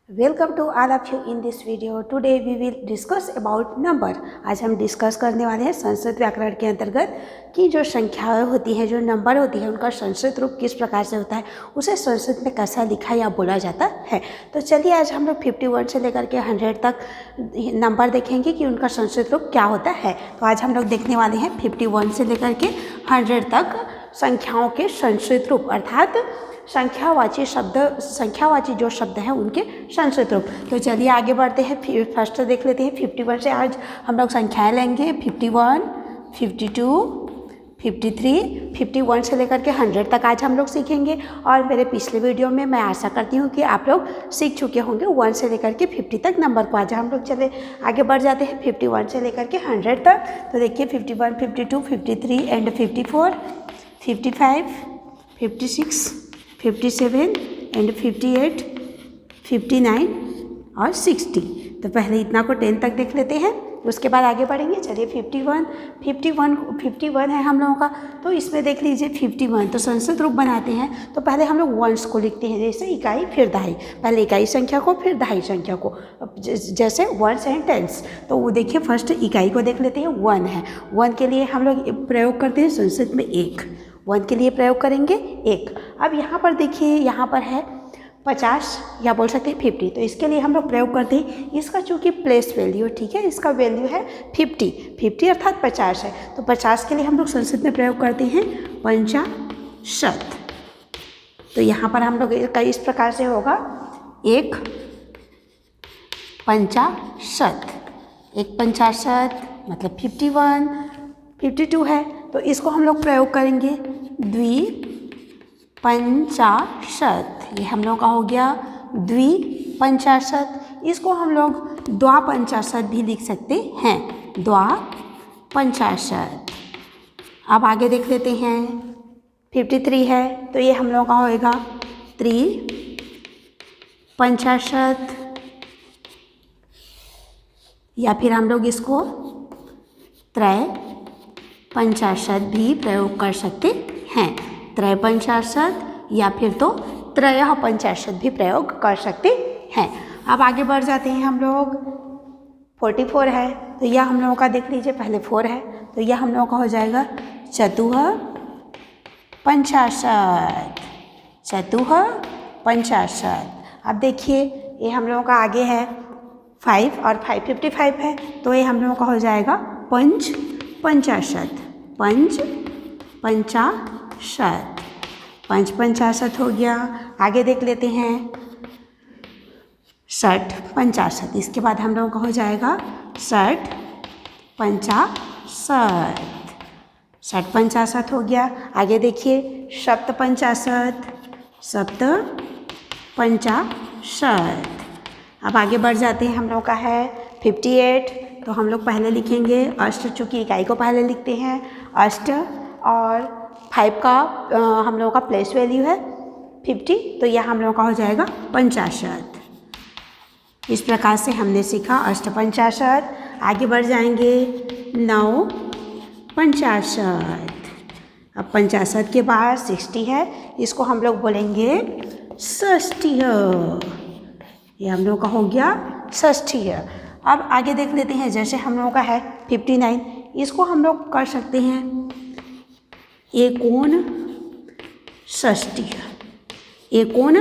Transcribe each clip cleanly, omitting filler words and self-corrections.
Welcome to all of you in this video. Today we will discuss about number. आज हम discuss करने वाले हैं संस्कृत व्याकरण के अंतर्गत कि जो संख्याएं होती हैं, जो नंबर होती है, उनका संस्कृत रूप किस प्रकार से होता है, उसे संस्कृत में कैसा लिखा या बोला जाता है। तो चलिए आज हम लोग 51 से लेकर के 100 तक नंबर देखेंगे कि उनका संस्कृत रूप क्या होता है। तो आज हम लोग देखने वाले हैं 51 से लेकर के 100 तक संख्याओं के संस्कृत रूप, अर्थात संख्यावाची जो शब्द हैं उनके संस्कृत रूप। तो चलिए आगे बढ़ते हैं। फर्स्ट देख लेते हैं 51 से। आज हम लोग संख्याएं लेंगे 51, 52, 53, 51 से लेकर के 100 तक आज हम लोग सीखेंगे। और मेरे पिछले वीडियो में मैं आशा करती हूँ कि आप लोग सीख चुके होंगे 1 से लेकर के 50 तक नंबर को। आज हम लोग चले आगे बढ़ जाते हैं 51 से लेकर के 100 तक। तो देखिए 51, 52, 53 एंड 54, 55, 56, 57 एंड 58, 59 और 60। तो पहले इतना को 10 तक देख लेते हैं, उसके बाद आगे बढ़ेंगे। चलिए 51 है हम लोगों का। तो इसमें देख लीजिए 51 तो संस्कृत रूप बनाते हैं। तो पहले हम लोग वंस को लिखते हैं, जैसे इकाई फिर दहाई, पहले इकाई संख्या को फिर दहाई संख्या को, जैसे वंस एंड टेंस। तो वो देखिए फर्स्ट इकाई को देख लेते हैं, 1 है। 1 के लिए हम लोग प्रयोग करते हैं संस्कृत में 1। 1 के लिए प्रयोग करेंगे 1। अब यहाँ पर देखिए, यहाँ पर है 50 या बोल सकते हैं 50। तो इसके लिए हम लोग प्रयोग करते हैं, इसका चूँकि प्लेस वैल्यू, ठीक है, इसका वैल्यू है 50 अर्थात 50 है। तो 50 के लिए हम लोग संस्कृत में प्रयोग करते हैं पंचाशत। तो यहाँ पर हम लोग कई इस प्रकार से होगा, एक पंचाशत, एक पंचाशत मतलब 51, 52 है। तो इसको हम लोग प्रयोग करेंगे द्विपंचाशत। ये हम लोग का हो गया द्विपंचाशत। इसको हम लोग द्वापंचाशत भी लिख सकते हैं, द्वापंचाशत। अब आगे देख लेते हैं 53 है। तो ये हम लोग का होएगा त्रिपंचाशत, या फिर हम लोग इसको त्रयपंचाशत भी प्रयोग कर सकते हैं। त्रयपंचाशत या फिर तो त्रयःपंचाशत भी प्रयोग कर सकते हैं। अब आगे बढ़ जाते हैं हम लोग। 44 है। तो यह हम लोगों का देख लीजिए, पहले 4 है। तो यह हम लोगों का हो जाएगा चतुःपंचाशत, चतुःपंचाशत। अब देखिए ये हम लोगों का आगे है 5 और 55 है। तो ये हम लोगों का हो जाएगा पंचपंचाशत, पंचपंचाशत, पंचपंचाशत हो गया। आगे देख लेते हैं 60पंचाशत। इसके बाद हम लोगों का हो जाएगा 60पंचाशत, 60पंचाशत हो गया। आगे देखिए सप्तपंचाशत, सप्तपंचाशत। अब आगे बढ़ जाते हैं, हम लोग का है 58। तो हम लोग पहले लिखेंगे अष्ट, चूँकि इकाई को पहले लिखते हैं अष्ट, और 5 का हम लोगों का प्लेस वैल्यू है 50। तो यह हम लोगों का हो जाएगा पंचाशत। इस प्रकार से हमने सीखा अष्टपंचाशत। आगे बढ़ जाएंगे 9पंचाशत। अब 50 के बाद 60 है, इसको हम लोग बोलेंगे षष्ठीय। ये हम लोगों का हो गया षष्ठीय। अब आगे देख लेते हैं, जैसे हम लोगों का है 59। इसको हम लोग कर सकते हैं एकोन षष्ठीय, एकोन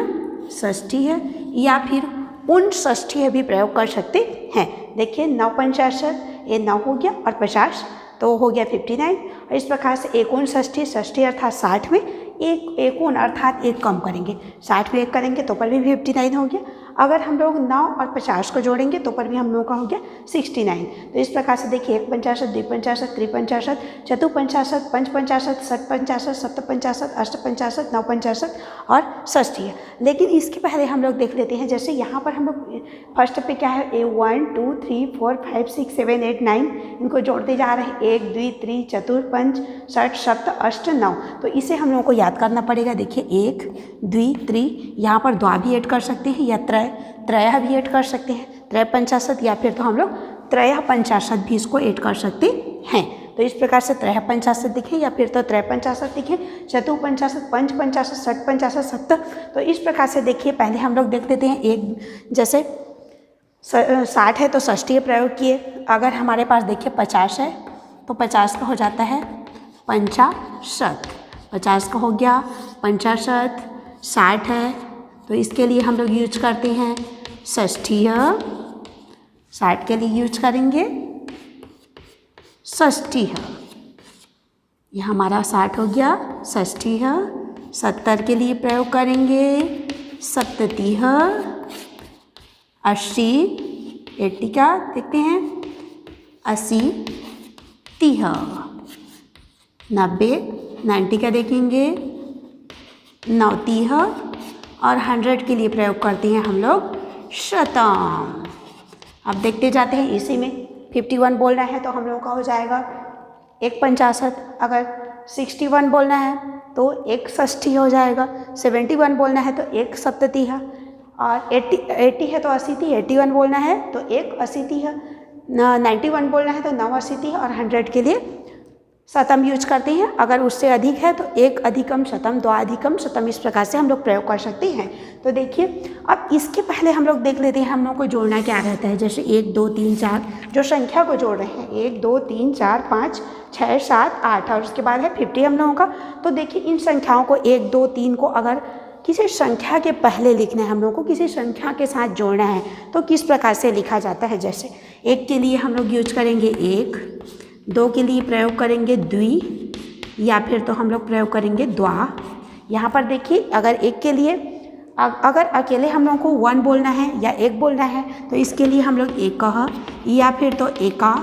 षष्ठीय या फिर उन षष्ठीय भी प्रयोग कर सकते हैं। देखिए 9पंचाशत, ये 9 हो गया और 50 तो हो गया 59। और इस प्रकार से एकोन षष्ठी, षष्ठी अर्थात 60 में एक, एकोन अर्थात एक कम करेंगे, 60 में एक करेंगे तो पर भी 59 हो गया। अगर हम लोग 9 और 50 को जोड़ेंगे तो पर भी हम लोगों का हो गया 69। तो इस प्रकार से देखिए 1पंचाशत, द्विपंचाशत, त्रिपंचाशत, चतुःपंचाशत, पंचपंचाशत, षटपंचाशत, सप्तपंचाशत, अष्टपंचाशत, नवपंचाशत और षष्ठीय। लेकिन इसके पहले हम लोग देख लेते हैं, जैसे यहाँ पर हम लोग फर्स्ट पे क्या है, 1 2 3 4 5 6 7 8 9, इनको जोड़ते जा रहे हैं, 1 द्वि त्रि चतुर पंच षट सप्त अष्ट 9। तो इसे हम लोगों को याद करना पड़ेगा। देखिए 1 द्वि त्रि, यहाँ पर द्वा भी ऐड कर सकते हैं या त्रय भी ऐड कर सकते हैं, त्रयपंचाशत, या फिर तो हम लोग त्रयःपंचाशत भी इसको ऐड कर सकते हैं। तो इस प्रकार से त्रय पंचाशत लिखें या फिर तो त्रय पंचाशत लिखें, चतु पंचाशत, पंच पंचाशत, षट पंचाशत, सप्त। तो इस प्रकार से देखिए पहले हम लोग देख लेते हैं। एक जैसे 60 है तो षष्ठी प्रयोग किए। अगर हमारे पास देखिए 50 है तो 50 का हो जाता है पंचाशत, 50 का हो गया पंचाशत। 60 है तो इसके लिए हम लोग यूज करते हैं षष्ठीय, 60 के लिए यूज करेंगे षष्ठीय। ये हमारा 60 हो गया षष्ठीय। 70 के लिए प्रयोग करेंगे सप्ततीय। 80, 80 का देखते हैं 80 तीह। 90, 90 का देखेंगे नवतीह। और 100 के लिए प्रयोग करते हैं हम लोग शतम। अब देखते जाते हैं इसी में 51 बोलना है तो हम लोगों का हो जाएगा एक पंचाशत। अगर 61 बोलना है तो एक षष्ठी हो जाएगा। 71 बोलना है तो एक सप्ततीह। और 80 है तो 80, 81 बोलना है तो एक 80, 91 बोलना है तो 89। और 100 के लिए शतम यूज करते हैं। अगर उससे अधिक है तो एक अधिकम शतम, दो अधिकम शतम, इस प्रकार से हम लोग प्रयोग कर सकते हैं। तो देखिए अब इसके पहले हम लोग देख लेते हैं हम लोग को जोड़ना क्या रहता है। जैसे 1 2 3 4 जो संख्या को जोड़ रहे हैं 1 2 3 4 5 6 7 8 और उसके बाद है 50 हम लोगों का। तो देखिए इन संख्याओं को 1 2 3 को अगर किसी संख्या के पहले लिखना है, हम लोग को किसी संख्या के साथ जोड़ना है तो किस प्रकार से लिखा जाता है। जैसे 1 के लिए हम लोग यूज करेंगे 1, 2 के लिए प्रयोग करेंगे द्वि, या फिर तो हम लोग प्रयोग करेंगे द्वा। यहाँ पर देखिए अगर 1 के लिए अगर अकेले हम लोगों को 1 बोलना है या 1 बोलना है तो इसके लिए हम लोग एकह या फिर तो एका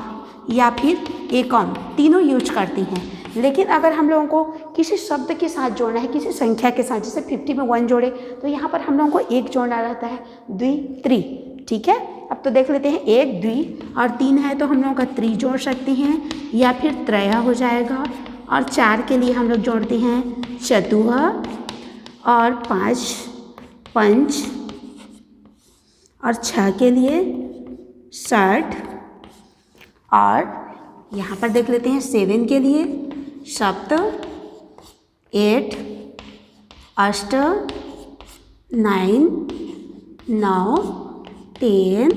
या फिर एकम तीनों यूज करते हैं। लेकिन अगर हम लोगों को किसी शब्द के साथ जोड़ना है, किसी संख्या के साथ, जैसे 50 में 1 जोड़े तो यहाँ पर हम लोगों को 1 जोड़ना रहता है, द्वि त्रि। ठीक है, अब तो देख लेते हैं 1 द्वि और 3 है तो हम लोगों का त्रि जोड़ सकते हैं या फिर त्रय हो जाएगा। और 4 के लिए हम लोग जोड़ते हैं चतुः और 5 पंच और 6 के लिए षट। और यहाँ पर देख लेते हैं 7 के लिए सप्त, 8 अष्ट, 9 9 10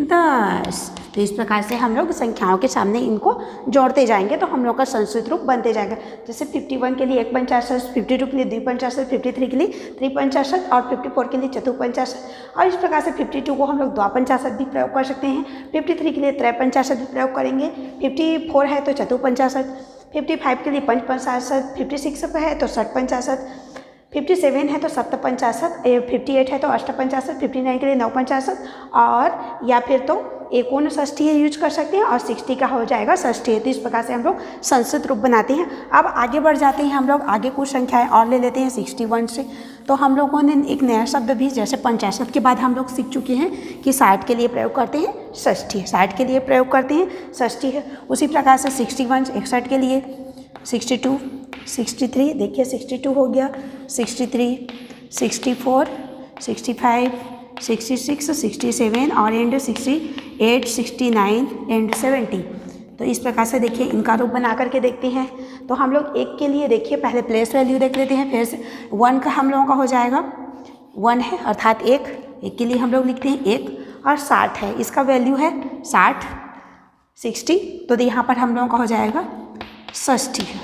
10। तो इस प्रकार से हम लोग संख्याओं के सामने इनको जोड़ते जाएंगे तो हम लोग का संस्कृत रूप बनते जाएगा। जैसे 51 के लिए एक पंचाशत, 52 के लिए द्विपंचाशत, 53 के लिए त्रिपंचाशत और 54 के लिए चतुपंचाशत। और इस प्रकार से 52 को हम लोग द्वापंचाशत भी प्रयोग कर सकते हैं। 53 के लिए त्रैपंचाशत भी प्रयोग करेंगे। 54 है तो चतुपंचाशत, 55 के लिए पंचपंचाशत, 56 है तो षटपंचाशत, 57 है तो सप्तपंचाशत, 58 है तो अष्टपंचाशत, 59 के लिए नवपंचाशत और या फिर तो एकोन षष्ठी यूज कर सकते हैं और 60 का हो जाएगा षष्ठी। तो इस प्रकार से हम लोग संस्कृत रूप बनाते हैं। अब आगे बढ़ जाते हैं हम लोग, आगे कुछ संख्याएं और ले लेते हैं 61 से। तो हम लोगों ने एक नया शब्द भी, जैसे पंचाशत के बाद हम लोग सीख चुके हैं कि 60 के लिए प्रयोग करते हैं षष्ठी, 60 के लिए प्रयोग करते हैं षष्ठी है। उसी प्रकार से 61 61 के लिए 62 63 देखिए 62 हो गया, 63 64 65 66 67 और एंड 68 69 एंड 70। तो इस प्रकार से देखिए इनका रूप बना करके देखते हैं। तो हम लोग 1 के लिए देखिए पहले प्लेस वैल्यू देख लेते हैं, फिर से 1 का हम लोगों का हो जाएगा 1 है अर्थात 1 के लिए हम लोग लिखते हैं 1 और 60 है, इसका वैल्यू है 60 60। तो यहाँ पर हम लोगों का हो जाएगा षष्ठी है।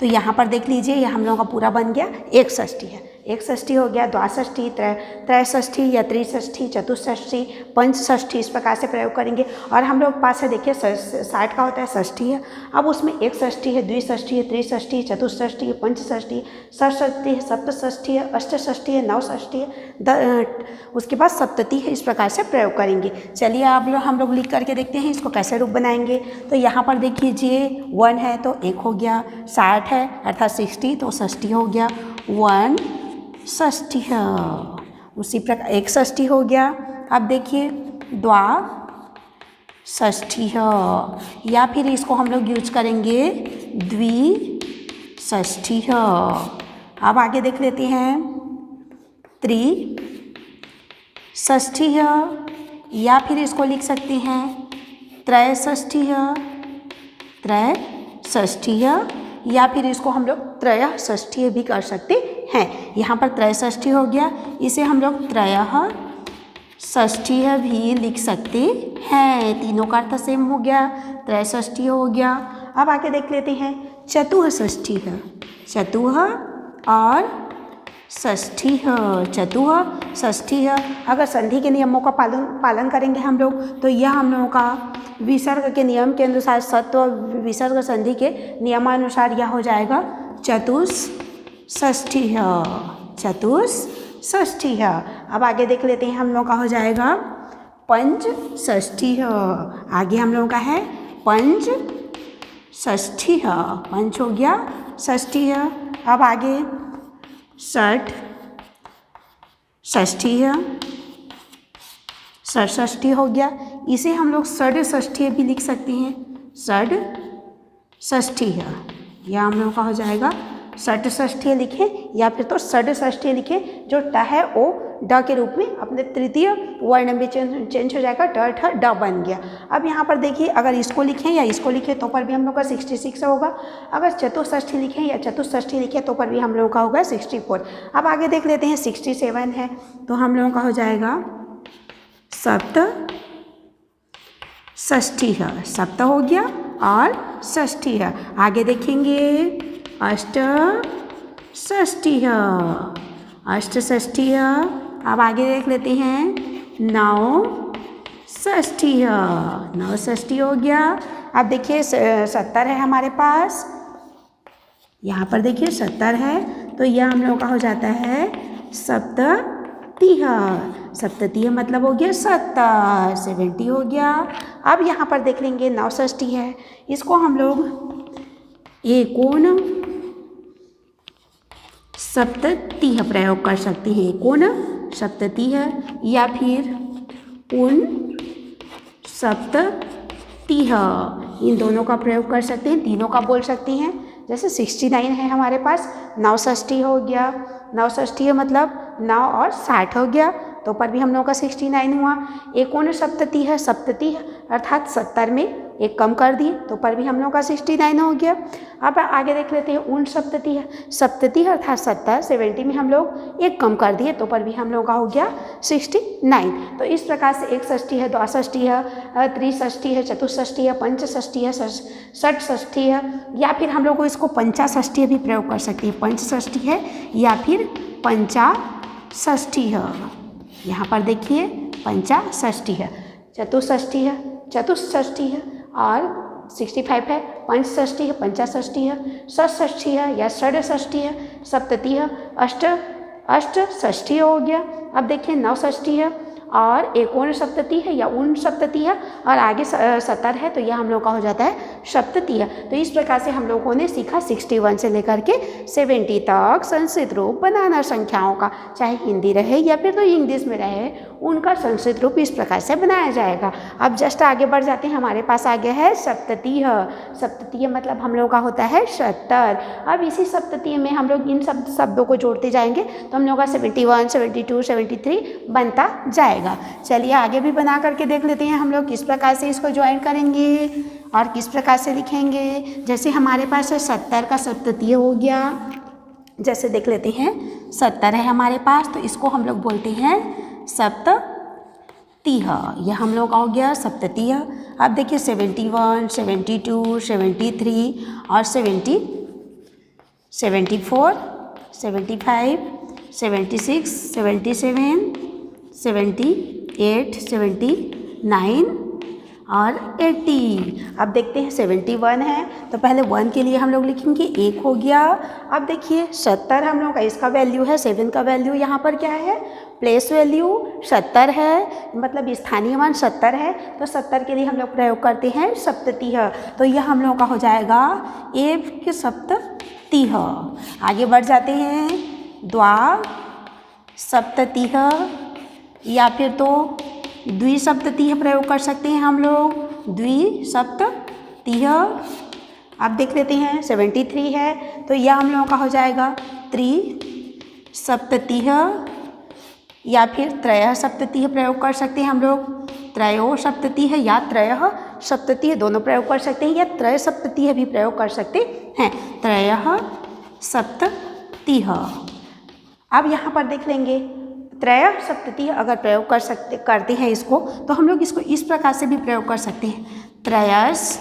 तो यहाँ पर देख लीजिए ये हम लोगों का पूरा बन गया एक षष्ठी है। एक षष्ठी हो गया, द्वाषष्ठी, त्रयषष्ठी या त्रिषष्ठी, चतुष्षष्ठी, पंचषष्ठी, इस प्रकार से प्रयोग करेंगे। और हम लोग पास है देखिए 60 का होता है षष्ठी है। अब उसमें एक षष्ठी है, द्विषष्ठी है, त्रिषष्ठी, चतुष्षष्ठी है, पंचषष्ठी, षष्ठी है, सप्तषष्ठी है, अष्टषष्ठी है, नवषष्ठी है, उसके बाद सप्तती है। इस प्रकार से प्रयोग करेंगे। चलिए आप लोग हम लोग लिख करके देखते हैं इसको कैसे रूप बनाएंगे। तो यहाँ पर देखिए 1 है तो 1 हो गया, 60 है अर्थात 60 तो षष्ठी हो गया, 1 षष्ठी है। उसी प्रकार एक षष्ठी हो गया। अब देखिए द्वा षष्ठी है, या फिर इसको हम लोग यूज करेंगे द्वि षष्ठी है। अब आगे देख लेते हैं त्रि षष्ठी है, या फिर इसको लिख सकते हैं त्रय षष्ठी है, त्रयषष्ठीय, या फिर इसको हम लोग त्रयषष्ठीय भी कर सकते हैं। यहाँ पर त्रयषष्ठी हो गया, इसे हम लोग त्रयषष्ठीय भी लिख सकते हैं। तीनों का अर्थ सेम हो गया, त्रयषष्ठीय हो गया। अब आगे देख लेते हैं चतुःषष्ठीय, चतुः और षष्ठीय, चतुःषष्ठीय। अगर संधि के नियमों का पालन करेंगे हम लोग तो यह हम लोगों का विसर्ग के नियम के अनुसार, सत्व विसर्ग संधि के नियमानुसार यह हो जाएगा चतुःषष्ठीय, चतुःषष्ठीय। अब आगे देख लेते हैं हम लोग का हो जाएगा पंचषष्ठीय। आगे हम लोगों का है पंचषष्ठीय, पंच हो गया, षष्ठीय। अब आगे षष्ठीय, षष्ठी हो गया, इसे हम लोग षड्षष्ठीय भी लिख सकते हैं, षड्षष्ठीय। यह हम लोगों का हो जाएगा षड्षष्ठीय लिखें या फिर तो षड्षष्ठीय लिखें। जो ट है वो ड के रूप में अपने तृतीय वर्ण में चेंज हो जाएगा, ट ठ ड बन गया। अब यहाँ पर देखिए, अगर इसको लिखें या इसको लिखें तो पर भी हम लोग का 66 होगा। अगर चतुःषष्ठी लिखें या चतुःषष्ठी लिखें तो पर भी हम लोगों का होगा 64। अब आगे देख लेते हैं 67 है तो हम लोगों का हो जाएगा सप्तषष्ठीय, सप्त हो गया और षष्ठीय। आगे देखेंगे अष्टषष्ठीय, अष्टषष्ठीय। अब आगे देख लेते हैं नवषष्ठीय, नवषष्ठी हो गया। अब देखिए 70 है हमारे पास, यहाँ पर देखिए 70 है तो यह हम लोगों का हो जाता है सप्ततीह, सप्ततीह मतलब हो गया 70, 70 हो गया। अब यहाँ पर देख लेंगे नवषष्ठी है, इसको हम लोग एकोन सप्ततीह प्रयोग कर सकते हैं, एकोन सप्ततीह या फिर उन सप्ततीह, इन दोनों का प्रयोग कर सकते हैं, तीनों का बोल सकते हैं। जैसे 69 है हमारे पास, नवषष्ठी हो गया, नवषष्ठी मतलब 9 और 60 हो गया तो पर भी हम लोगों का 69 हुआ। एकोन सप्ततीह, सप्ततीह अर्थात 70 में एक कम कर दिए तो पर भी हम लोगों का 69 हो गया। अब आगे देख लेते हैं उन सप्ततीह, सप्ततीह अर्थात 70, 70 में हम लोग एक कम कर दिए तो पर भी हम लोगों का हो गया 69। तो इस प्रकार से एक षष्ठी है, द्वाषष्ठी है, त्रिषष्ठी है, चतुष्षष्ठी है, पंचषष्ठी है, षट्षष्ठी है, या फिर हम लोग को इसको पंचाषष्ठी भी प्रयोग कर सकते हैं, पंचषष्ठी है या फिर पंचाषष्ठी है। यहाँ पर देखिए पंचाषष्ठी है, चतुष्षष्ठी है, चतुष्षष्ठी है और 65 है, पंचषष्ठी है, पंचाषष्ठी है, षष्ठी है या षड्षष्ठी है, सप्तती है, अष्टषष्ठी हो गया। अब देखिए नवषष्ठी है और एकोन सप्तती है या उन सप्तती है और आगे 70 है तो यह हम लोग का हो जाता है सप्तती है। तो इस प्रकार से हम लोगों ने सीखा 61 से लेकर के 70 तक संस्कृत रूप बनाना संख्याओं का, चाहे हिंदी रहे या फिर तो इंग्लिश में रहे, उनका संस्कृत रूप इस प्रकार से बनाया जाएगा। अब जस्ट आगे बढ़ जाते हैं, हमारे पास आगे है सप्ततीह, सप्ततीह मतलब हम लोग का होता है 70। अब इसी सप्ततीह में हम लोग इन शब्दों को जोड़ते जाएंगे तो हम लोग का 71, 72, 73 बनता जाएगा। चलिए आगे भी बना करके देख लेते हैं हम लोग किस प्रकार से इसको ज्वाइन करेंगे और किस प्रकार से लिखेंगे। जैसे हमारे पास 70 का सप्ततीय हो गया, जैसे देख लेते हैं 70 है हमारे पास तो इसको हम लोग बोलते हैं सप्ततीह, यह हम लोग का हो गया सप्ततीय। अब देखिए 71, 72, 73 और 70, 74, 75, 76, 77, 78, 79 और 80। अब देखते हैं 71 है तो पहले 1 के लिए हम लोग लिखेंगे 1 हो गया। अब देखिए 70 हम लोग का इसका वैल्यू है, 7 का वैल्यू यहाँ पर क्या है, प्लेस वैल्यू 70 है, मतलब स्थानीय मान 70 है तो 70 के लिए हम लोग प्रयोग करते हैं सप्ततीह, तो यह हम लोगों का हो जाएगा एक सप्ततीह। आगे बढ़ जाते हैं द्वासप्ततीह या फिर तो द्विसप्ततीह प्रयोग कर सकते हैं हम लोग, द्विसप्ततीह। अब देख लेते हैं 73 है तो यह हम लोगों का हो जाएगा त्रिसप्ततीह या फिर त्रयसप्ततीह प्रयोग कर सकते हैं हम लोग, त्रयो सप्तति है या त्रयः सप्तति है, दोनों प्रयोग कर सकते हैं, या त्रय सप्तति है भी प्रयोग कर सकते हैं। त्रयः सप्ततिः। अब यहाँ पर देख लेंगे त्रय सप्तति अगर प्रयोग करते हैं इसको, तो हम लोग इसको इस प्रकार से भी प्रयोग कर सकते हैं, त्रयस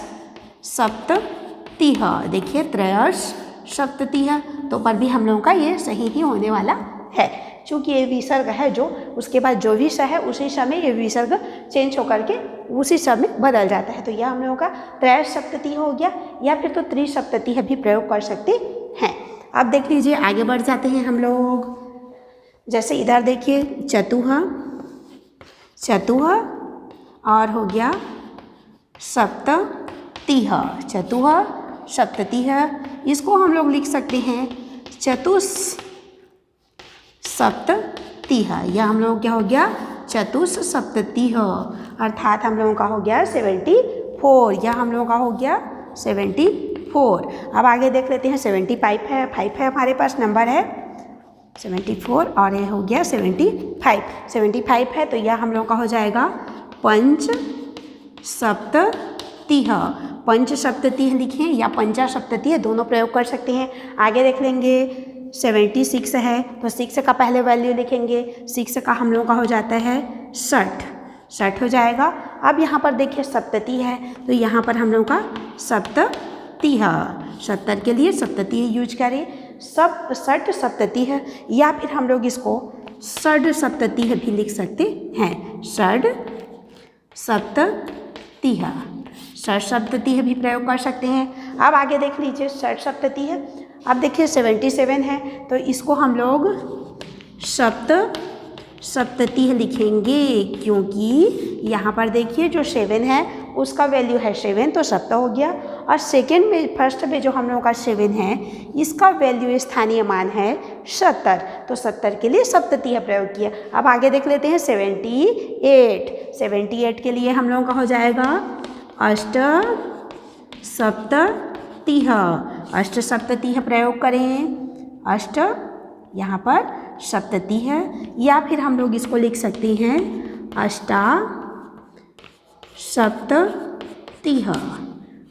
सप्ततिः। देखिए त्रयस सप्ततिः, तो पर भी हम लोगों का ये सही ही होने वाला है, क्योंकि ये विसर्ग है जो उसके बाद जो भी स है उसी समय ये विसर्ग चेंज होकर के उसी समय बदल जाता है। तो यह हम लोगों का त्रय सप्तति हो गया, या फिर तो त्रिसप्तति है भी प्रयोग कर सकते हैं। अब देख लीजिए आगे बढ़ जाते हैं हम लोग। जैसे इधर देखिए चतुः, चतुः और हो गया सप्ततिः, चतुः सप्ततिः। इसको हम लोग लिख सकते हैं चतुस् सप्ततिः। यह हम लोग क्या हो गया चतुस् सप्ततिः, अर्थात हम लोगों का हो गया 74। यह हम लोगों का हो गया 74। अब आगे देख लेते हैं 75 है, 5 है हमारे पास नंबर है 74 और ये हो गया 75। 75 है तो यह हम लोगों का हो जाएगा पंच सप्ततिः। पंच सप्ततिः लिखें या पंचा सप्ततिः, दोनों प्रयोग कर सकते हैं। आगे देख लेंगे 76 है तो 6 का पहले वैल्यू लिखेंगे, 6 का हम लोगों का हो जाता है 60 हो जाएगा। अब यहाँ पर देखिए सप्तति है तो यहाँ पर हम लोगों का सप्ततिः, 70 के लिए सप्ततिः यूज करें, षट सप्ततिः, या फिर हम लोग इसको षड सप्ततिः भी लिख सकते हैं, षड सप्ततिः, षट सप्ततिः भी प्रयोग कर सकते हैं। अब आगे देख लीजिए षट सप्ततिः। अब देखिए 77 है तो इसको हम लोग सप्त सप्ततिः लिखेंगे, क्योंकि यहाँ पर देखिए जो 7 है उसका वैल्यू है 7 तो सप्त हो गया, और सेकेंड में फर्स्ट में जो हम लोगों का 7 है इसका वैल्यू स्थानीय मान है 70, तो 70 के लिए सप्ततिः प्रयोग किया। अब आगे देख लेते हैं 78 के लिए हम लोगों का हो जाएगा अष्ट सप्ततिः, अष्ट सप्ततिः प्रयोग करें, अष्ट यहाँ पर सप्तति है, या फिर हम लोग इसको लिख सकते हैं अष्टा सप्ततिः,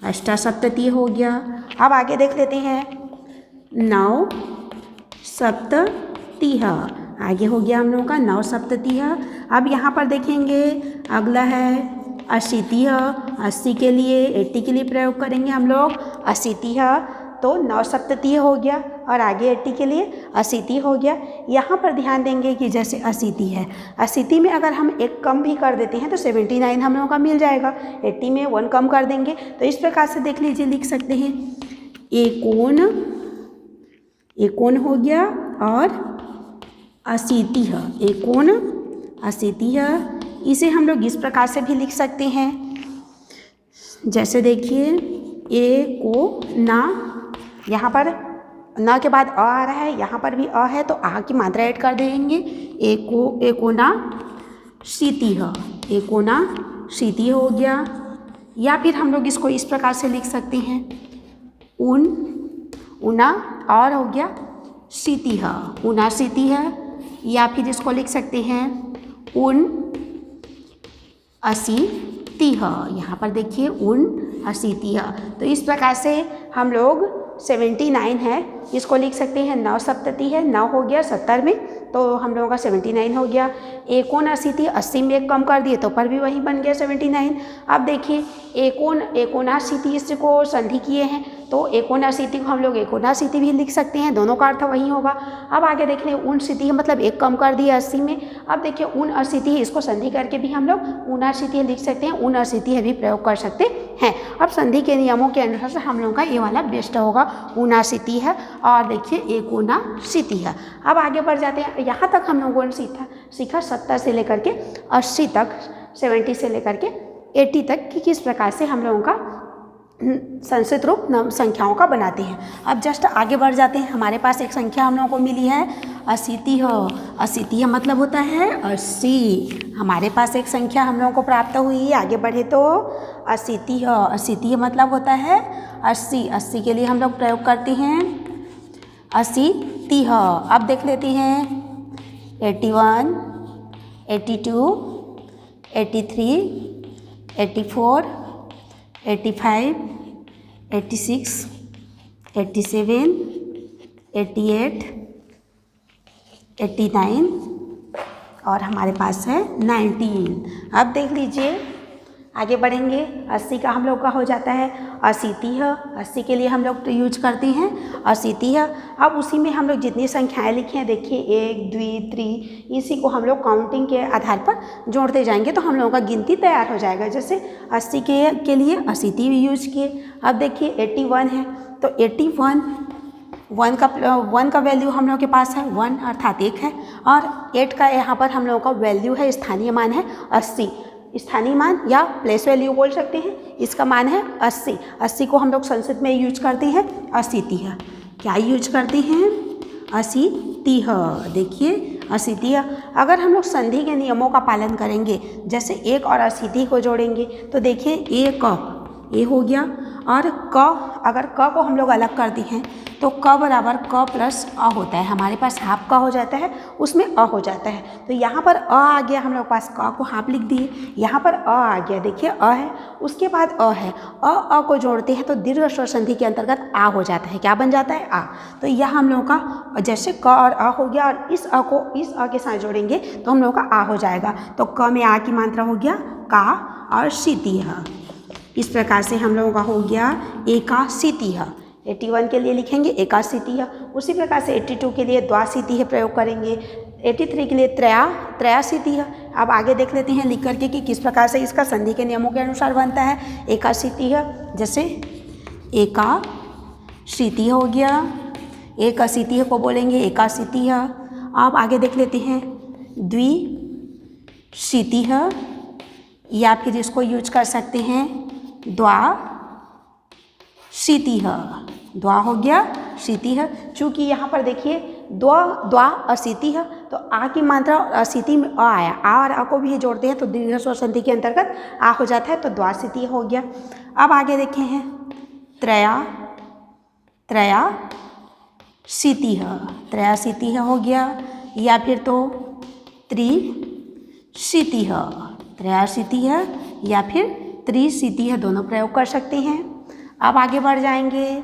अष्टा सप्ततिः हो गया। अब आगे देख लेते हैं 9 सप्ततिः, आगे हो गया हम लोगों का 9 सप्ततिः। अब यहाँ पर देखेंगे अगला है अशीतिः, 80 के लिए 80 के लिए प्रयोग करेंगे हम लोग अशीतिः, तो 9 सप्ततिः हो गया, और आगे 80 के लिए अशीतिः हो गया। यहाँ पर ध्यान देंगे कि जैसे अशीति है, अशीति में अगर हम एक कम भी कर देते हैं तो 79 हम लोगों का मिल जाएगा, 80 में 1 कम कर देंगे तो इस प्रकार से देख लीजिए लिख सकते हैं एकोन हो गया, और अशीतिः, एकोन अशीतिः, इसे हम लोग इस प्रकार से भी लिख सकते हैं, जैसे देखिए एकोना, यहाँ पर न के बाद अ आ रहा है, यहाँ पर भी अ है तो आ की मात्रा ऐड कर देंगे, एकोना शीतिः हो गया। या फिर हम लोग इसको इस प्रकार से लिख सकते हैं उना और हो गया शीतिः, उना शीतिः, या फिर इसको लिख सकते हैं उन अशीतिः, यहाँ पर देखिए उन अशीतिः। तो इस प्रकार से हम लोग 79 है इसको लिख सकते हैं 9 सप्तति है, 9 हो गया 70 में तो हम लोगों का 79 हो गया। एकोन अशीति 80 में एक कम कर दिए तो पर भी वही बन गया 79। अब देखिए एकोनाशीति इसको संधि किए हैं तो एकोनाशीति को हम लोग एकोनाशीति भी लिख सकते हैं, दोनों का अर्थ वही होगा। अब आगे देख लें उन शीति मतलब एक कम कर दिया 80 में, अब देखिए उन अशीति इसको संधि करके भी हम लोग उनाशीति लिख सकते हैं, उन अशीति भी प्रयोग कर सकते हैं। अब संधि के नियमों के अनुसार से हम लोगों का ये वाला बेस्ट होगा, उनाशीति है और देखिए एकोनाशीति है। अब आगे बढ़ जाते हैं, यहाँ तक हम लोगों ने सीखा 70 से लेकर के 80 तक, 70 से लेकर के 80 तक कि किस प्रकार से हम लोगों का संस्कृत रूप संख्याओं का बनाते हैं। अब जस्ट आगे बढ़ जाते हैं, हमारे पास एक संख्या हम लोगों को मिली है अशीतिः। अशीतिः मतलब होता है 80। हमारे पास एक संख्या हम लोगों को प्राप्त हुई, आगे बढ़े तो अशीतिः। अशीतिः मतलब होता है 80। 80 के लिए हम लोग प्रयोग करते हैं अशीतिः। अब देख लेते हैं 81, 82, 83, 84, 85, 86, 87, 88, 89 और हमारे पास है 19। अब देख लीजिए, आगे बढ़ेंगे। 80 का हम लोग का हो जाता है अशीतिह। 80 के लिए हम लोग यूज करते हैं अशीतिह। अब उसी में हम लोग जितनी संख्याएं लिखे हैं, देखिए 1, 2, 3, इसी को हम लोग काउंटिंग के आधार पर जोड़ते जाएंगे तो हम लोगों का गिनती तैयार हो जाएगा। जैसे 80 के लिए अशीति भी यूज किए। अब देखिए 81 है तो 81 1 का वैल्यू हम लोग के पास है 1 अर्थात 1 है, और 8 का यहाँ पर हम लोगों का वैल्यू है, स्थानीय मान है 80। स्थानीय मान या प्लेस वैल्यू बोल सकते हैं, इसका मान है 80। 80 को हम लोग संस्कृत में यूज करते हैं अशीतिह। क्या यूज करते हैं? अशीतिह। देखिए अशीतिह। अगर हम लोग संधि के नियमों का पालन करेंगे, जैसे 1 और अशीति को जोड़ेंगे तो देखिए ए हो गया, और क, अगर क को हम लोग अलग करते हैं तो क बराबर क प्लस अ होता है। हमारे पास हाफ का हो जाता है, उसमें अ हो जाता है। तो यहाँ पर अ आ गया, हम लोग पास क को हाफ लिख दिए, यहाँ पर अ आ गया। देखिए अ है, उसके बाद अ है, अ को जोड़ते हैं तो दीर्घ स्वर संधि के अंतर्गत आ हो जाता है। क्या बन जाता है? आ। तो यह हम लोगों का जैसे क और अ हो गया, और इस अ को इस अ के साथ जोड़ेंगे तो हम लोगों का आ हो जाएगा। तो क में आ की मात्रा हो गया का और शीतिह। इस प्रकार से हम लोगों का हो गया एकाशीतिह। 81 के लिए लिखेंगे एकाशीतिह। उसी प्रकार से 82 के लिए द्वाशीतिह प्रयोग करेंगे। 83 के लिए त्रयाशीतिह। अब आगे देख लेते हैं लिख करके कि किस प्रकार से इसका संधि के नियमों के अनुसार बनता है एकाशीतिह। जैसे एकाशीतिह हो गया, एकाशीतिह को बोलेंगे एकाशीतिह। अब आगे देख लेते हैं द्विशीतिह, या फिर इसको यूज कर सकते हैं द्वाशीतिह। द्वा हो गया शीतिह। चूँकि यहाँ पर देखिए द्वा अशीतिह, तो आ की मात्रा अशीति में अ आया, आ और अ को भी जोड़ते हैं तो दीर्घ स्वर संधि के अंतर्गत आ हो जाता है, तो द्वाशीतिह हो गया। अब आगे देखे हैं त्रयाशीतिह हो गया, या फिर तो त्रयाशीतिह या फिर त्रिशीतिह, दोनों प्रयोग कर सकते हैं। अब आगे बढ़ जाएंगे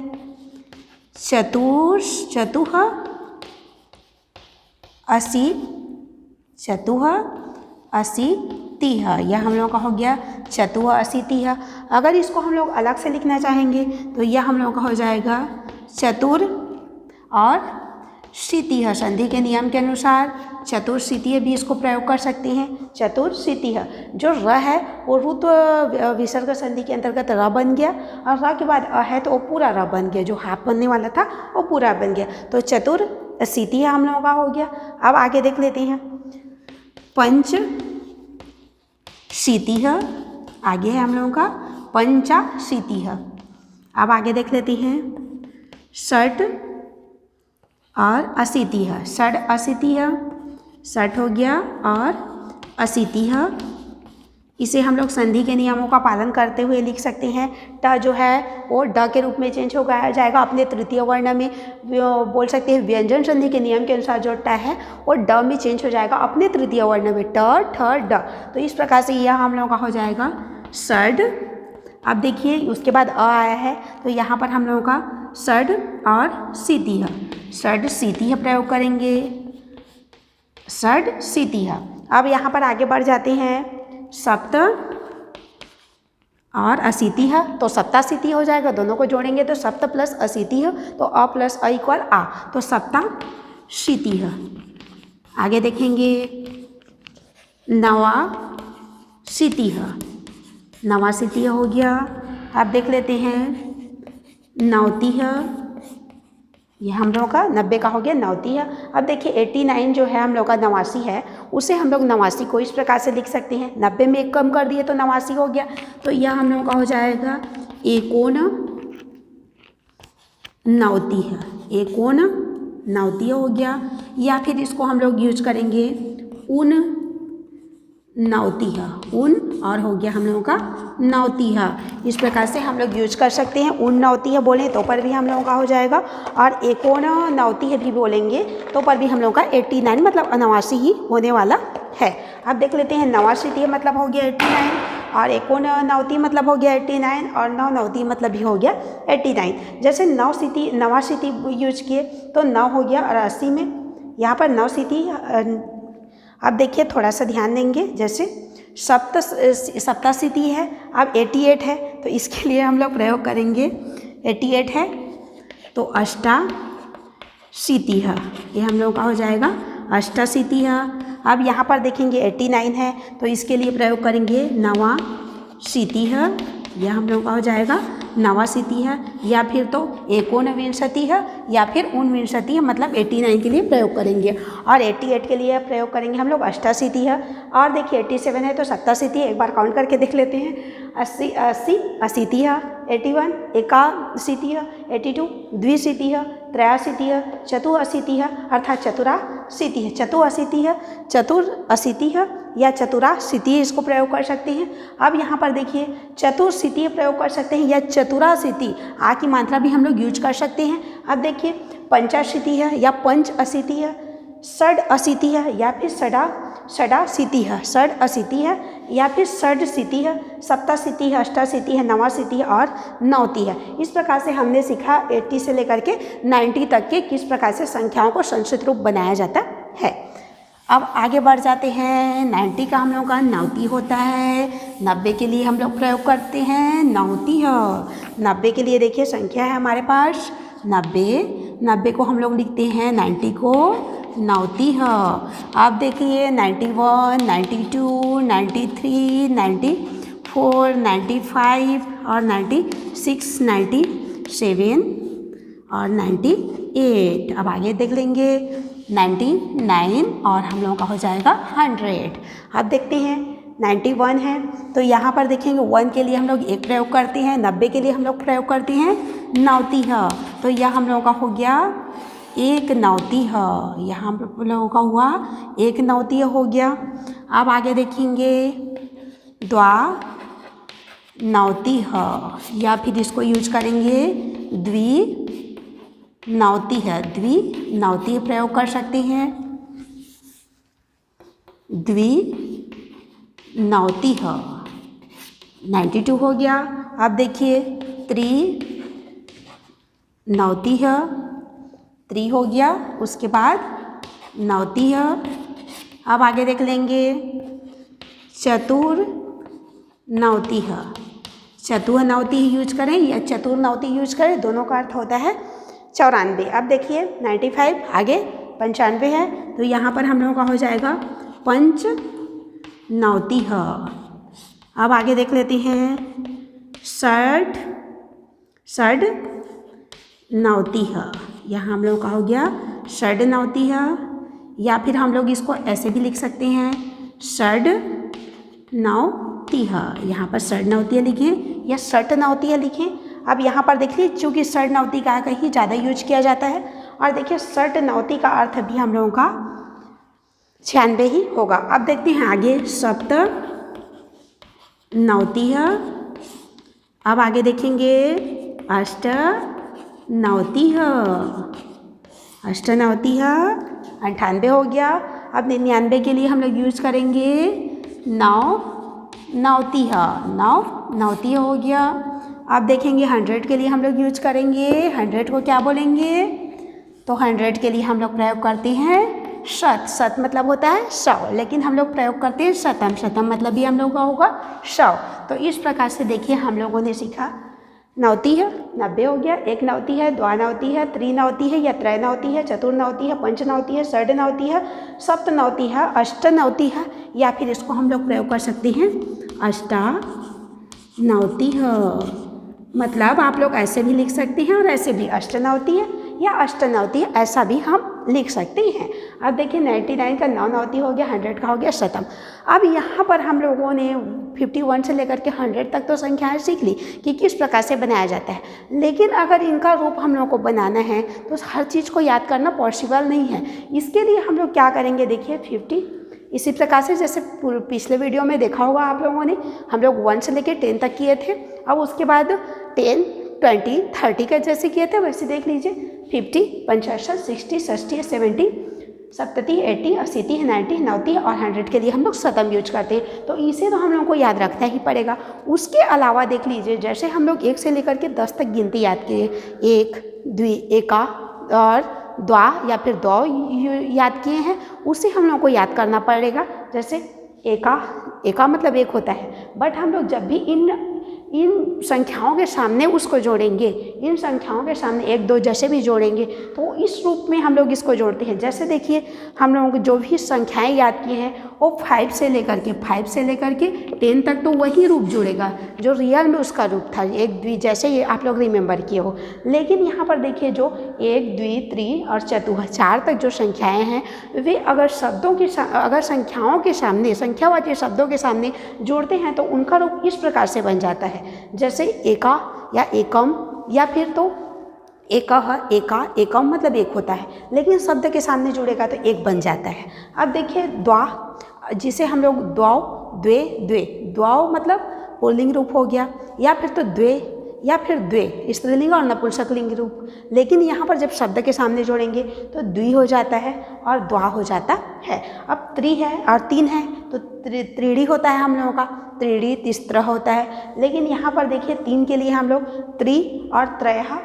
चतुः अशीतिह। यह हम लोग का हो गया चतुः अशीतिह। अगर इसको हम लोग अलग से लिखना चाहेंगे तो यह हम लोग का हो जाएगा चतुर और शीतिह। संधि के नियम के अनुसार चतुर्शीतिह भी इसको प्रयोग कर सकते हैं। चतुर्शीतिह, जो र है वो रुत्व विसर्ग संधि के अंतर्गत र बन गया, और र के बाद अ है तो वो पूरा र बन गया, जो हाफ बनने वाला था वो पूरा बन गया। तो चतुर्शीतिह हम लोगों का हो गया। अब आगे देख लेते हैं पंचशीतिह। आगे है हम लोगों का पंचाशीतिह। अब आगे देख लेते हैं षट और अशीतिह। षड अशीतिह, षट हो गया और अशीतिह। इसे हम लोग संधि के नियमों का पालन करते हुए लिख सकते हैं। ट जो है वो ड के रूप में चेंज हो जाएगा अपने तृतीय वर्ण में। बोल सकते हैं व्यंजन संधि के नियम के अनुसार जो ट है वो ड में चेंज हो जाएगा अपने तृतीय वर्ण में, ट ठ ड। तो इस प्रकार से यह हम लोगों का हो जाएगा षड। अब देखिए उसके बाद अ आया है तो यहाँ पर हम लोगों का षड और शीतिह, षडशीतिह प्रयोग करेंगे, षडशीतिह। अब यहाँ पर आगे बढ़ जाते हैं सप्त और अशीतिह, तो सप्ताशीतिह हो जाएगा। दोनों को जोड़ेंगे तो सप्त प्लस अशीतिह, तो अ प्लस अ इक्वल आ, तो सप्ताशीतिह। आगे देखेंगे नवाशीतिह। नवाशीतिह हो गया। अब देख लेते हैं नवतिह। ये हम लोग का 90 का हो गया नवतिह। अब देखिए 89 जो है हम लोग का 89 है, उसे हम लोग 89 को इस प्रकार से लिख सकते हैं। 90 में एक कम कर दिए तो 89 हो गया। तो यह हम लोग का हो जाएगा एकोननवतिह। एकोननवतिह हो गया। या फिर इसको हम लोग यूज करेंगे नवतिह, उन और हो गया हम लोगों का नवतिह। इस प्रकार से हम लोग यूज कर सकते हैं। उन नवतिह बोलें तो पर भी हम लोगों का हो जाएगा, और एकोन नवतिह भी बोलेंगे तो पर भी हम लोगों का 89 मतलब 89 ही होने वाला है। अब देख लेते हैं, नवाशीतिह मतलब हो गया 89, और एकोन नवतिह मतलब हो गया 89, और नव नवतिह मतलब भी हो गया 89। जैसे नवाशीतिह यूज किए तो 9 हो गया, और 80 में यहाँ पर नवशीतिह। अब देखिए थोड़ा सा ध्यान देंगे, जैसे सप्ताशीतिह है, अब 88 है, तो इसके लिए हम लोग प्रयोग करेंगे 88 है तो अष्टाशीतिह, ये हम लोग का हो जाएगा अष्टाशीतिह। अब यहाँ पर देखेंगे 89 है तो इसके लिए प्रयोग करेंगे नवाशीतिह, यह हम लोग का हो जाएगा नवाशीतिह, या फिर तो एकोनविंशतिह या फिर ऊनविंशतिह मतलब 89 के लिए प्रयोग करेंगे, और 88 के लिए प्रयोग करेंगे हम लोग अष्टाशीतिह। और देखिए 87 है तो सप्ताशीतिह, एक बार काउंट करके देख लेते हैं, 80 अशीतिह, 81 एकाशीतिह, 82 द्विशीतिह, त्रयाशीतिह, चतुरशीतिह अर्थात चतुराशीतिह, चतुरशीतिह या चतुराशीतिह इसको प्रयोग कर सकते हैं। अब यहाँ पर देखिए चतुर्शीतिह प्रयोग कर सकते हैं या चतुराशीतिह, आ की मात्रा भी हम लोग यूज कर सकते हैं। अब देखिए पंचाशीतिह या पंचअशीतिह, षडअशीतिह या फिर षडाशीतिह, षडअशीतिह या फिर षडशीतिह, सप्ताशीतिह, अष्टाशीतिह, नवाशीतिह और नवतिह। इस प्रकार से हमने सीखा 80 से लेकर के 90 तक के किस प्रकार से संख्याओं को संस्कृत रूप बनाया जाता है। अब आगे बढ़ जाते हैं। 90 का हम लोग का नवतिह होता है, 90 के लिए हम लोग प्रयोग करते हैं नवतिह। 90 के लिए देखिए संख्या है हमारे पास 90 को हम लोग लिखते हैं 90 को नवतिह। अब देखिए 91, 92, 93, 94, 95 और 96, 97 और 98। अब आगे देख लेंगे 99 और हम लोगों का हो जाएगा 100। अब देखते हैं 91 है तो यहाँ पर देखेंगे 1 के लिए हम लोग एक प्रयोग करते हैं, 90 के लिए हम लोग प्रयोग करते हैं नवतिह, तो यह हम लोगों का हो गया एक नवतिह, यहाँ हम लोगों का हुआ एक नवतिह हो गया। अब आगे देखेंगे द्वा नवतिह या फिर इसको यूज करेंगे द्विनवतिह प्रयोग कर सकते हैं, द्विनवतिह 92 हो गया। अब देखिए त्रिनवतिह 3 हो गया, उसके बाद नवतिह। अब आगे देख लेंगे चतुर्नवतिह यूज करें या चतुर्नवतिह यूज करें, दोनों का अर्थ होता है 94। अब देखिए 95 आगे 95 है तो यहाँ पर हम लोगों का हो जाएगा पंचनवतिह। अब आगे देख लेते हैं षडनवतिह, यहाँ हम लोग का हो गया षडनवतिह, या फिर हम लोग इसको ऐसे भी लिख सकते हैं षडनवतिह, यहाँ पर षडनवतिह लिखें या षटनवतिह लिखें। अब यहाँ पर देखिए चूँकि षडनवतिह का ही ज़्यादा यूज किया जाता है, और देखिए षटनवतिह का अर्थ भी हम लोगों का 96 ही होगा। अब देखते हैं आगे सप्तनवतिह। अब आगे देखेंगे अष्टनवतिह 98 हो गया। अब 99 के लिए हम लोग यूज करेंगे नवनवतिह हो गया। अब देखेंगे 100 के लिए हम लोग यूज करेंगे, 100 को क्या बोलेंगे, तो 100 के लिए हम लोग प्रयोग करते हैं शत मतलब होता है 100, लेकिन हम लोग प्रयोग करते हैं शतम मतलब भी हम लोगों का होगा 100। तो इस प्रकार से देखिए हम लोगों ने सीखा नवतिह 90 हो गया, एक नवतिह, द्वानवतिह, त्रिनवतिह या त्रैनवतिह, चतुर्नवतिह, पंचनवतिह, षडनवतिह, सप्तनवतिह, अष्टनवतिह, या फिर इसको हम लोग प्रयोग कर सकते हैं अष्टानवतिह। मतलब आप लोग ऐसे भी लिख सकते हैं और ऐसे भी अष्टनवतिह या अष्टनवतिह ऐसा भी हम लिख सकते हैं। अब देखिए 99 का नवनवतिह हो गया, 100 का हो गया शतम। अब यहाँ पर हम लोगों ने 51 से लेकर के 100 तक तो संख्याएं सीख ली कि किस प्रकार से बनाया जाता है, लेकिन अगर इनका रूप हम लोग को बनाना है तो हर चीज़ को याद करना पॉसिबल नहीं है। इसके लिए हम लोग क्या करेंगे, देखिए इसी प्रकार से जैसे पिछले वीडियो में देखा होगा आप लोगों ने, हम लोग 1 से लेकर 10 तक किए थे। अब उसके बाद 10, 20, 30 का जैसे किए थे वैसे देख लीजिए 50, 55, 60, 60, 70, 70, 80, 80, 90, 90 और 100 के लिए हम लोग शतम यूज करते हैं। तो इसे तो हम लोगों को याद रखना ही पड़ेगा। उसके अलावा देख लीजिए जैसे हम लोग 1 से लेकर के 10 तक गिनती याद किए, 1, 2, एका और द्वा या फिर दौ याद किए हैं, उसे हम लोगों को याद करना पड़ेगा। जैसे एका मतलब 1 होता है, बट हम लोग जब भी इन संख्याओं के सामने उसको जोड़ेंगे, इन संख्याओं के सामने 1, 2 जैसे भी जोड़ेंगे तो इस रूप में हम लोग इसको जोड़ते हैं। जैसे देखिए हम लोगों को जो भी संख्याएं याद की हैं वो 5 से लेकर के 10 तक तो वही रूप जुड़ेगा जो रियल में उसका रूप था, 1, 2 जैसे ये आप लोग रिमेंबर किए हो। लेकिन यहाँ पर देखिए जो 1, 2, 3 और 4 तक जो संख्याएँ हैं वे अगर संख्याओं के सामने, संख्यावाची शब्दों के सामने जोड़ते हैं तो उनका रूप इस प्रकार से बन जाता है। जैसे एका या एकम या फिर तो एकम मतलब 1 होता है, लेकिन शब्द के सामने जुड़ेगा तो 1 बन जाता है। अब देखिए द्वा, जिसे हम लोग द्वाओ, द्वे, द्वाओ मतलब पुल्लिंग रूप हो गया, या फिर तो द्वे या फिर द्वे स्त्रीलिंग और नपुंसकलिंग रूप। लेकिन यहाँ पर जब शब्द के सामने जोड़ेंगे तो द्वि हो जाता है और द्वा हो जाता है। अब 3 है और 3 है तो त्रिड़ी होता है हम लोगों का, त्रिड़ी तिस्त्र होता है। लेकिन यहाँ पर देखिए 3 के लिए हम लोग त्रि और त्रयः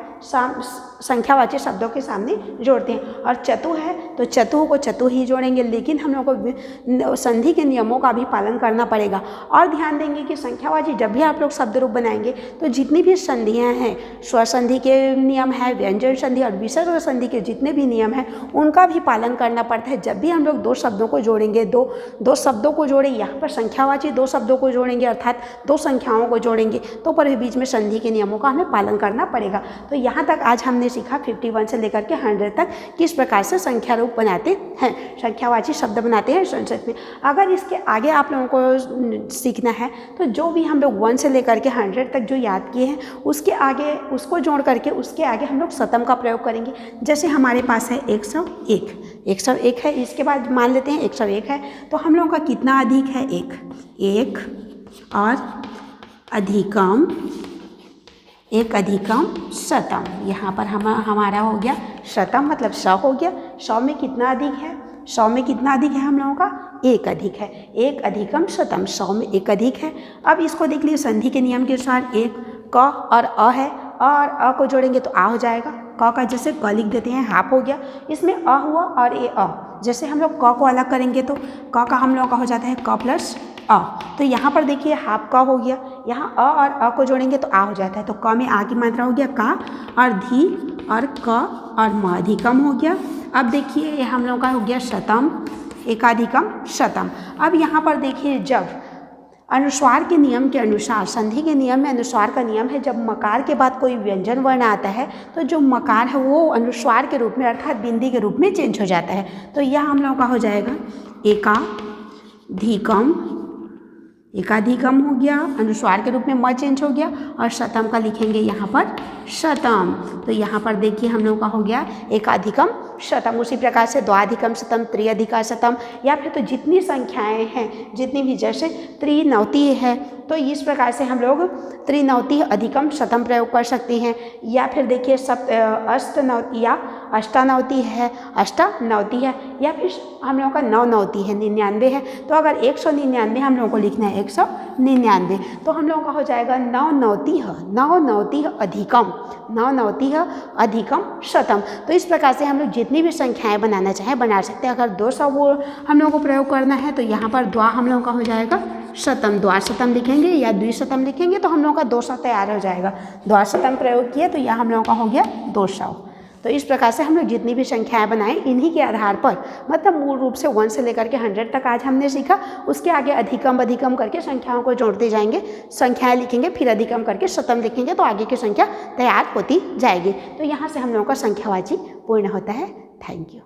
संख्यावाची शब्दों के सामने जोड़ते हैं। और चतु है तो चतु को चतु ही जोड़ेंगे, लेकिन हम लोगों को संधि के नियमों का भी पालन करना पड़ेगा। और ध्यान देंगे कि संख्यावाची जब भी आप लोग शब्द रूप बनाएंगे तो जितनी भी संधियां हैं, स्वर संधि के नियम है, व्यंजन संधि और विसर्ग संधि के जितने भी नियम हैं उनका भी पालन करना पड़ता है। जब भी हम लोग 2 शब्दों को जोड़ेंगे, दो शब्दों को जोड़े, यहाँ पर संख्यावाची 2 शब्दों को जोड़ेंगे अर्थात 2 संख्याओं को जोड़ेंगे तो पर बीच में संधि के नियमों का हमें पालन करना पड़ेगा। तो यहाँ तक आज हमने सीखा 51 से लेकर के 100 तक किस प्रकार से संख्या रूप बनाते हैं, संख्यावाची शब्द बनाते हैं संस्कृत में। अगर इसके आगे आप लोगों को सीखना है तो जो भी हम लोग 1 से लेकर के 100 तक जो याद किए हैं उसके आगे, उसको जोड़ करके उसके आगे हम लोग शतम का प्रयोग करेंगे। जैसे हमारे पास है 101 है, इसके बाद मान लेते हैं 101 है तो हम लोगों का कितना अधिक है, 1 और अधिकम 1 अधिकम शतम। यहाँ पर हमारा हो गया शतम मतलब 100 हो गया। 100 में कितना अधिक है, 100 में कितना अधिक है हम लोगों का, 1 अधिक है। 1 अधिकम शतम, 100 में 1 अधिक है। अब इसको देख लीजिए संधि के नियम के अनुसार 1 क और अ है, और अ को जोड़ेंगे तो आ हो जाएगा। क का जैसे क लिख देते हैं, हाफ हो गया। इसमें अ हुआ और ये अ, जैसे हम लोग क को अलग करेंगे तो क का हम लोगों का हो जाता है क प्लस अ। तो यहाँ पर देखिए हाफ का हो गया, यहाँ अ और अ को जोड़ेंगे तो आ हो जाता है। तो क में आ की मात्रा हो गया का, और धी और क और म अधिकम हो गया। अब देखिए ये हम लोग का हो गया शतम, एकाधिकम शतम। अब यहाँ पर देखिए जब अनुस्वार के नियम के अनुसार, संधि के नियम में अनुस्वार का नियम है, जब मकार के बाद कोई व्यंजन वर्ण आता है तो जो मकार है वो अनुस्वार के रूप में अर्थात बिंदी के रूप में चेंज हो जाता है। तो यह हम लोगों का हो जाएगा एकाधिकम हो गया, अनुस्वार के रूप में म चेंज हो गया, और शतम का लिखेंगे यहाँ पर शतम। तो यहाँ पर देखिए हम लोग का हो गया एकाधिकम शतम। उसी प्रकार से द्वाधिकम शतम, त्रिअधिका शतम, या फिर तो जितनी संख्याएं हैं, जितनी भी, जैसे त्रिनवति है तो इस प्रकार से हम लोग त्रिनवति अधिकम शतम प्रयोग कर सकते हैं। या फिर देखिए अष्टनवति या अष्टानवति है, अष्टानवति है, या फिर हम लोगों का 990 है, 99 है। तो अगर 199 हम लोगों को लिखना है 199, तो हम लोगों का हो जाएगा 990 अधिकम शतम। तो इस प्रकार से हम लोग जितनी भी संख्याएं बनाना चाहें बना सकते हैं। अगर 200 वो हम लोगों को प्रयोग करना है तो यहाँ पर द्वा हम लोगों का हो जाएगा शतम, द्वाशतम लिखेंगे या द्विशतम लिखेंगे तो हम लोगों का 200 तैयार हो जाएगा। द्वाशतम प्रयोग किए तो यह हम लोगों का हो गया 200। तो इस प्रकार से हम लोग जितनी भी संख्याएं बनाएं इन्हीं के आधार पर, मतलब मूल रूप से 1 से लेकर के 100 तक आज हमने सीखा। उसके आगे अधिकम करके संख्याओं को जोड़ते जाएंगे, संख्याएं लिखेंगे, फिर अधिकम करके शतम लिखेंगे तो आगे की संख्या तैयार होती जाएगी। तो यहाँ से हम लोगों का संख्यावाची पूर्ण होता है। Thank you.